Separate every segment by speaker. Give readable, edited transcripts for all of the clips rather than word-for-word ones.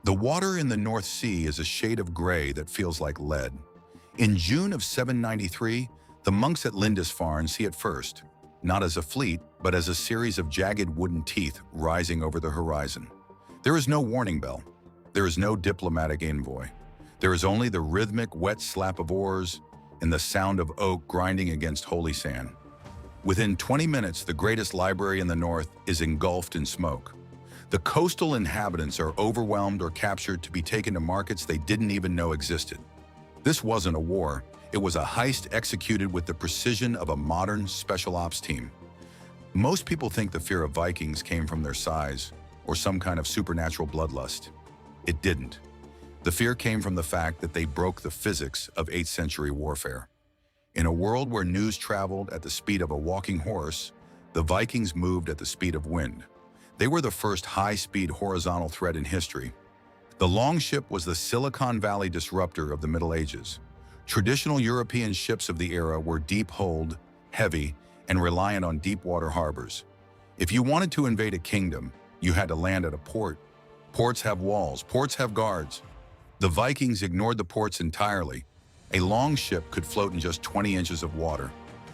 Speaker 1: The water in the North Sea is a shade of gray that feels like lead. In June of 793, the monks at Lindisfarne see it first, not as a fleet, but as a series of jagged wooden teeth rising over the horizon. There is no warning bell. There is no diplomatic envoy. There is only the rhythmic, wet slap of oars and the sound of oak grinding against holy sand. Within 20 minutes, the greatest library in the north is engulfed in smoke. The coastal inhabitants are overwhelmed or captured to be taken to markets they didn't even know existed. This wasn't a war. It was a heist executed with the precision of a modern special ops team. Most people think the fear of Vikings came from their size or some kind of supernatural bloodlust. It didn't. The fear came from the fact that they broke the physics of 8th century warfare. In a world where news traveled at the speed of a walking horse, the Vikings moved at the speed of wind. They were the first high-speed horizontal threat in history. The longship was the Silicon Valley disruptor of the Middle Ages. Traditional European ships of the era were deep-hulled, heavy, and reliant on deep-water harbors. If you wanted to invade a kingdom, you had to land at a port. Ports have walls, ports have guards. The Vikings ignored the ports entirely. A longship could float in just 20 inches of water.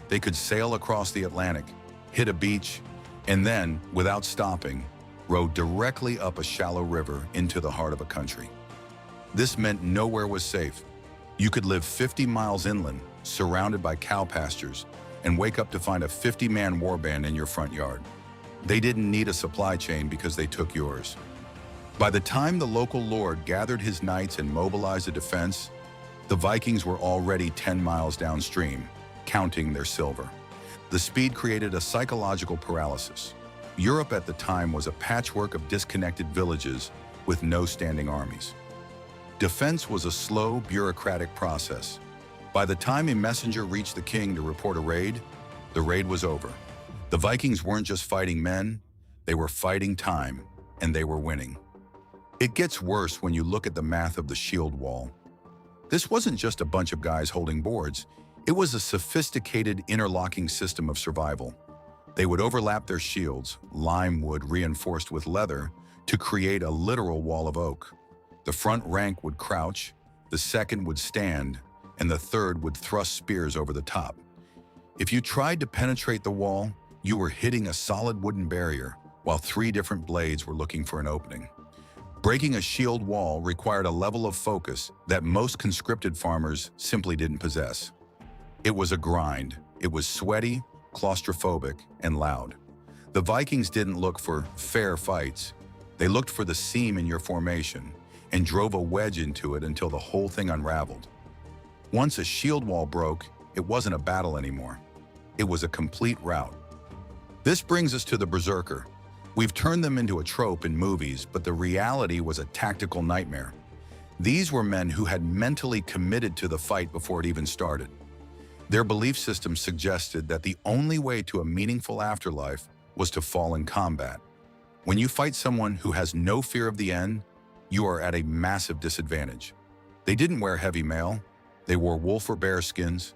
Speaker 1: They could sail across the Atlantic, hit a beach, and then, without stopping, row directly up a shallow river into the heart of a country. This meant nowhere was safe. You could live 50 miles inland, surrounded by cow pastures, and wake up to find a 50-man warband in your front yard. They didn't need a supply chain because they took yours. By the time the local lord gathered his knights and mobilized a defense, the Vikings were already 10 miles downstream, counting their silver. The speed created a psychological paralysis. Europe at the time was a patchwork of disconnected villages with no standing armies. Defense was a slow, bureaucratic process. By the time a messenger reached the king to report a raid, the raid was over. The Vikings weren't just fighting men, they were fighting time, and they were winning. It gets worse when you look at the math of the shield wall. This wasn't just a bunch of guys holding boards. It was a sophisticated interlocking system of survival. They would overlap their shields, lime wood reinforced with leather, to create a literal wall of oak. The front rank would crouch, the second would stand, and the third would thrust spears over the top. If you tried to penetrate the wall, you were hitting a solid wooden barrier, while 3 different blades were looking for an opening. Breaking a shield wall required a level of focus that most conscripted farmers simply didn't possess. It was a grind. It was sweaty, claustrophobic, and loud. The Vikings didn't look for fair fights. They looked for the seam in your formation and drove a wedge into it until the whole thing unraveled. Once a shield wall broke, it wasn't a battle anymore. It was a complete rout. This brings us to the berserker. We've turned them into a trope in movies, but the reality was a tactical nightmare. These were men who had mentally committed to the fight before it even started. Their belief system suggested that the only way to a meaningful afterlife was to fall in combat. When you fight someone who has no fear of the end, you are at a massive disadvantage. They didn't wear heavy mail. They wore wolf or bear skins.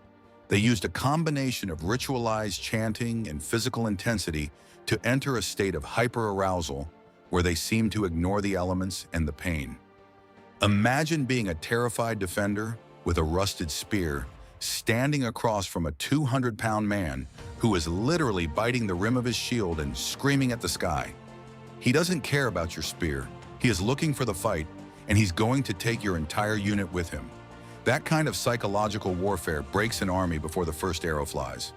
Speaker 1: They used a combination of ritualized chanting and physical intensity to enter a state of hyper-arousal where they seemed to ignore the elements and the pain. Imagine being a terrified defender with a rusted spear standing across from a 200-pound man who is literally biting the rim of his shield and screaming at the sky. He doesn't care about your spear. He is looking for the fight, and he's going to take your entire unit with him. That kind of psychological warfare breaks an army before the first arrow flies.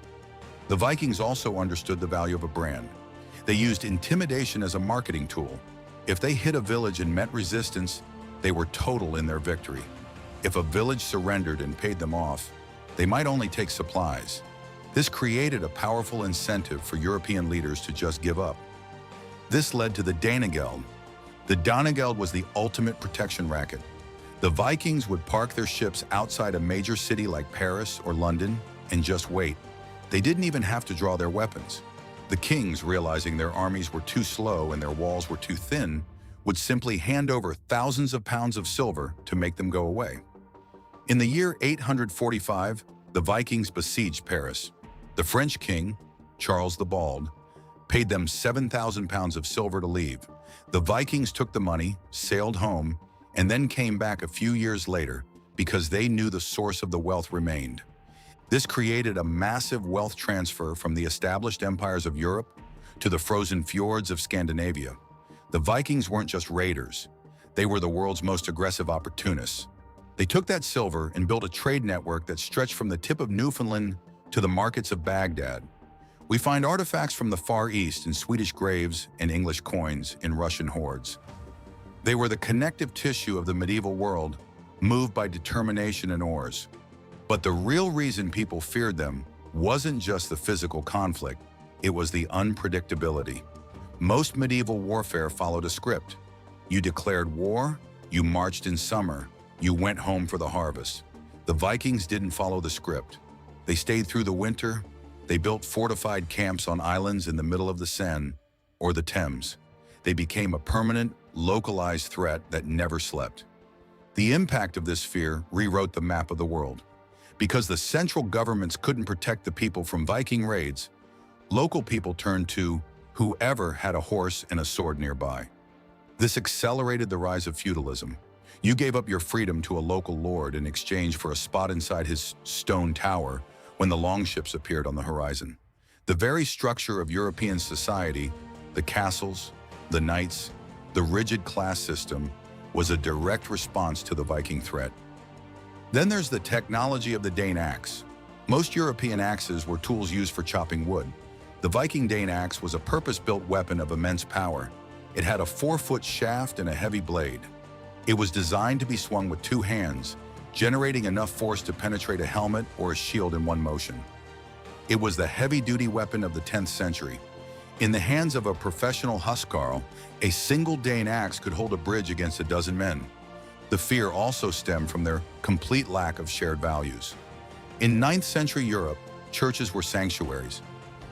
Speaker 1: The Vikings also understood the value of a brand. They used intimidation as a marketing tool. If they hit a village and met resistance, they were total in their victory. If a village surrendered and paid them off, they might only take supplies. This created a powerful incentive for European leaders to just give up. This led to the Danegeld. The Danegeld was the ultimate protection racket. The Vikings would park their ships outside a major city like Paris or London and just wait. They didn't even have to draw their weapons. The kings, realizing their armies were too slow and their walls were too thin, would simply hand over thousands of pounds of silver to make them go away. In the year 845, the Vikings besieged Paris. The French king, Charles the Bald, paid them 7,000 pounds of silver to leave. The Vikings took the money, sailed home, and then came back a few years later because they knew the source of the wealth remained. This created a massive wealth transfer from the established empires of Europe to the frozen fjords of Scandinavia. The Vikings weren't just raiders. They were the world's most aggressive opportunists. They took that silver and built a trade network that stretched from the tip of Newfoundland to the markets of Baghdad. We find artifacts from the Far East in Swedish graves and English coins in Russian hoards. They were the connective tissue of the medieval world, moved by determination and oars. But the real reason people feared them wasn't just the physical conflict, it was the unpredictability. Most medieval warfare followed a script. You declared war, you marched in summer, you went home for the harvest. The Vikings didn't follow the script. They stayed through the winter. They built fortified camps on islands in the middle of the Seine or the Thames. They became a permanent, localized threat that never slept. The impact of this fear rewrote the map of the world. Because the central governments couldn't protect the people from Viking raids, local people turned to whoever had a horse and a sword nearby. This accelerated the rise of feudalism. You gave up your freedom to a local lord in exchange for a spot inside his stone tower when the longships appeared on the horizon. The very structure of European society, the castles, the knights, the rigid class system, was a direct response to the Viking threat. Then there's the technology of the Dane axe. Most European axes were tools used for chopping wood. The Viking Dane axe was a purpose-built weapon of immense power. It had a 4-foot shaft and a heavy blade. It was designed to be swung with 2 hands, generating enough force to penetrate a helmet or a shield in one motion. It was the heavy-duty weapon of the 10th century. In the hands of a professional huskarl, a single Dane axe could hold a bridge against a dozen men. The fear also stemmed from their complete lack of shared values. In 9th century Europe, churches were sanctuaries.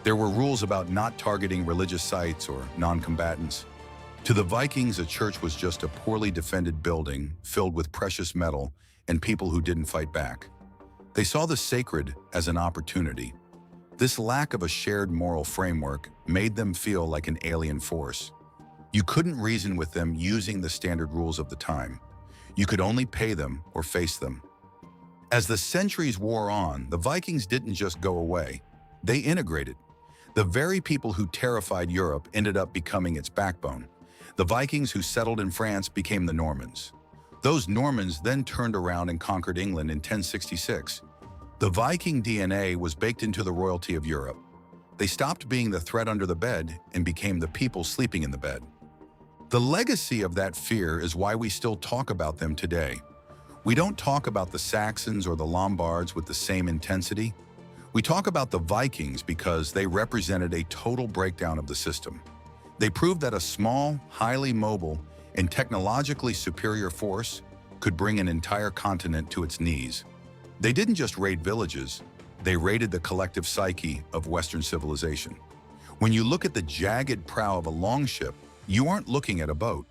Speaker 1: There were rules about not targeting religious sites or non-combatants. To the Vikings, a church was just a poorly defended building filled with precious metal and people who didn't fight back. They saw the sacred as an opportunity. This lack of a shared moral framework made them feel like an alien force. You couldn't reason with them using the standard rules of the time. You could only pay them or face them. As the centuries wore on, the Vikings didn't just go away. They integrated. The very people who terrified Europe ended up becoming its backbone. The Vikings who settled in France became the Normans. Those Normans then turned around and conquered England in 1066. The Viking DNA was baked into the royalty of Europe. They stopped being the threat under the bed and became the people sleeping in the bed. The legacy of that fear is why we still talk about them today. We don't talk about the Saxons or the Lombards with the same intensity. We talk about the Vikings because they represented a total breakdown of the system. They proved that a small, highly mobile, and technologically superior force could bring an entire continent to its knees. They didn't just raid villages, they raided the collective psyche of Western civilization. When you look at the jagged prow of a longship, you aren't looking at a boat.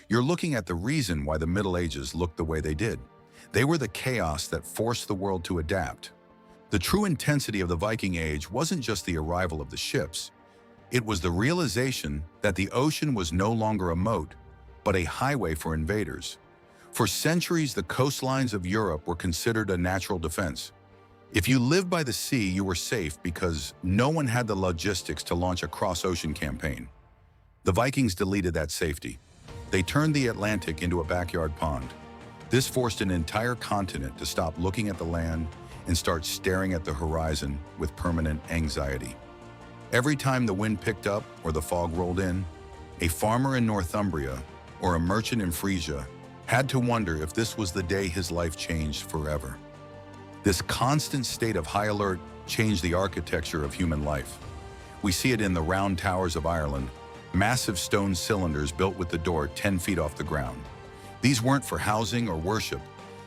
Speaker 1: You're looking at the reason why the Middle Ages looked the way they did. They were the chaos that forced the world to adapt. The true intensity of the Viking Age wasn't just the arrival of the ships. It was the realization that the ocean was no longer a moat, but a highway for invaders. For centuries, the coastlines of Europe were considered a natural defense. If you lived by the sea, you were safe because no one had the logistics to launch a cross-ocean campaign. The Vikings deleted that safety. They turned the Atlantic into a backyard pond. This forced an entire continent to stop looking at the land and start staring at the horizon with permanent anxiety. Every time the wind picked up or the fog rolled in, a farmer in Northumbria or a merchant in Frisia had to wonder if this was the day his life changed forever. This constant state of high alert changed the architecture of human life. We see it in the round towers of Ireland, massive stone cylinders built with the door 10 feet off the ground. These weren't for housing or worship.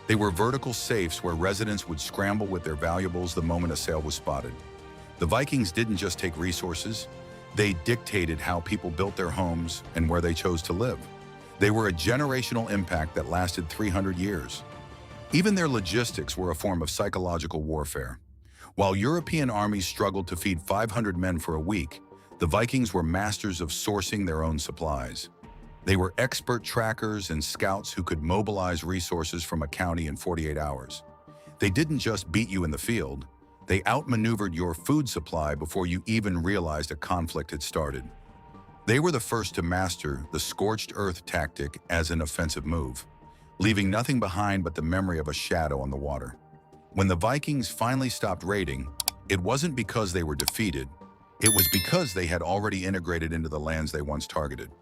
Speaker 1: They were vertical safes where residents would scramble with their valuables the moment a sail was spotted. The Vikings didn't just take resources, they dictated how people built their homes and where they chose to live. They were a generational impact that lasted 300 years. Even their logistics were a form of psychological warfare. While European armies struggled to feed 500 men for a week, the Vikings were masters of sourcing their own supplies. They were expert trackers and scouts who could mobilize resources from a county in 48 hours. They didn't just beat you in the field, they outmaneuvered your food supply before you even realized a conflict had started. They were the first to master the scorched earth tactic as an offensive move, leaving nothing behind but the memory of a shadow on the water. When the Vikings finally stopped raiding, it wasn't because they were defeated, it was because they had already integrated into the lands they once targeted.